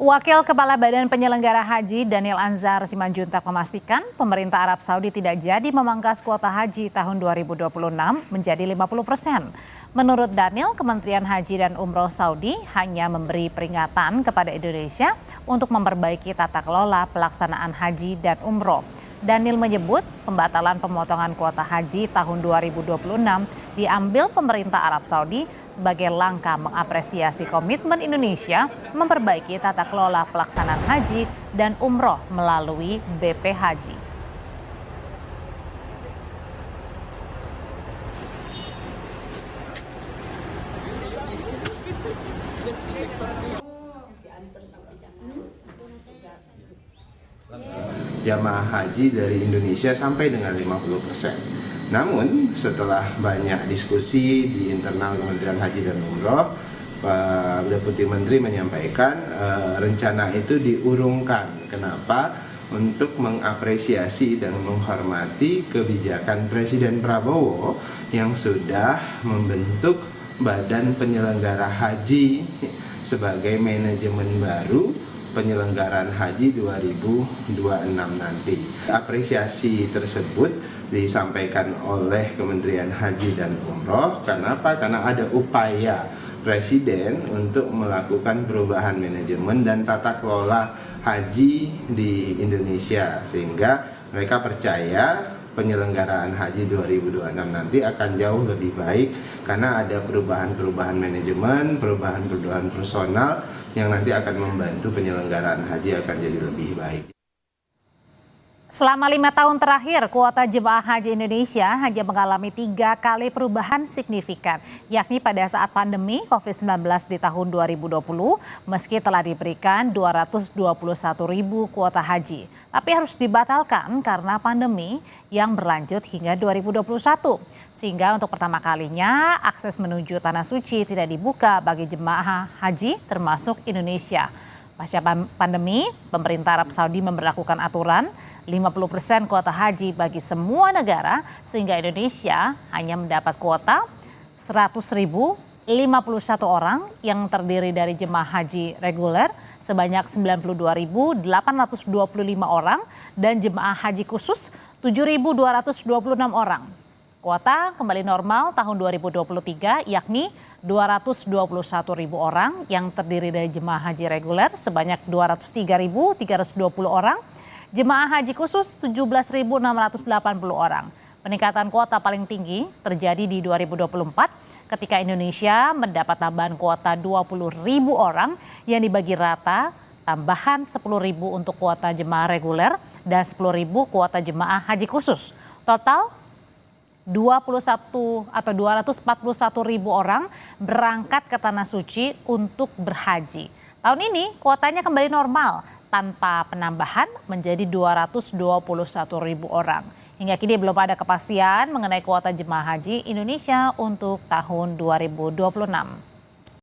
Wakil Kepala Badan Penyelenggara Haji Daniel Anzar Simanjuntak memastikan pemerintah Arab Saudi tidak jadi memangkas kuota haji tahun 2026 menjadi 50%. Menurut Daniel, Kementerian Haji dan Umroh Saudi hanya memberi peringatan kepada Indonesia untuk memperbaiki tata kelola pelaksanaan haji dan umroh. Daniel menyebut pembatalan pemotongan kuota haji tahun 2026 diambil pemerintah Arab Saudi sebagai langkah mengapresiasi komitmen Indonesia memperbaiki tata kelola pelaksanaan haji dan umroh melalui BP Haji. Jamaah haji dari Indonesia sampai dengan 50%. Namun setelah banyak diskusi di internal Kementerian Haji dan Umroh, Pak Deputi Menteri menyampaikan rencana itu diurungkan. Kenapa? Untuk mengapresiasi dan menghormati kebijakan Presiden Prabowo yang sudah membentuk Badan Penyelenggara Haji sebagai manajemen baru penyelenggaraan haji 2026 nanti. Apresiasi tersebut disampaikan oleh Kementerian Haji dan Umroh. Kenapa? Karena ada upaya Presiden untuk melakukan perubahan manajemen dan tata kelola haji di Indonesia, sehingga mereka percaya penyelenggaraan haji 2026 nanti akan jauh lebih baik karena ada perubahan-perubahan manajemen, perubahan-perubahan personal yang nanti akan membantu penyelenggaraan haji akan jadi lebih baik. Selama 5 tahun terakhir, kuota jemaah haji Indonesia hanya mengalami 3 kali perubahan signifikan, yakni pada saat pandemi COVID-19 di tahun 2020, meski telah diberikan 221.000 kuota haji. Tapi harus dibatalkan karena pandemi yang berlanjut hingga 2021. Sehingga untuk pertama kalinya, akses menuju Tanah Suci tidak dibuka bagi jemaah haji termasuk Indonesia. Pasca pandemi, pemerintah Arab Saudi memberlakukan aturan 50% kuota haji bagi semua negara sehingga Indonesia hanya mendapat kuota 100.051 orang yang terdiri dari jemaah haji reguler sebanyak 92.825 orang dan jemaah haji khusus 7.226 orang. Kuota kembali normal tahun 2023 yakni 221.000 orang yang terdiri dari jemaah haji reguler sebanyak 203.320 orang, jemaah haji khusus 17.680 orang. Peningkatan kuota paling tinggi terjadi di 2024 ketika Indonesia mendapat tambahan kuota 20.000 orang yang dibagi rata tambahan 10.000 untuk kuota jemaah reguler dan 10.000 kuota jemaah haji khusus. Total 241.000 orang berangkat ke Tanah Suci untuk berhaji. Tahun ini kuotanya kembali normal tanpa penambahan menjadi 221.000 orang. Hingga kini belum ada kepastian mengenai kuota jemaah haji Indonesia untuk tahun 2026.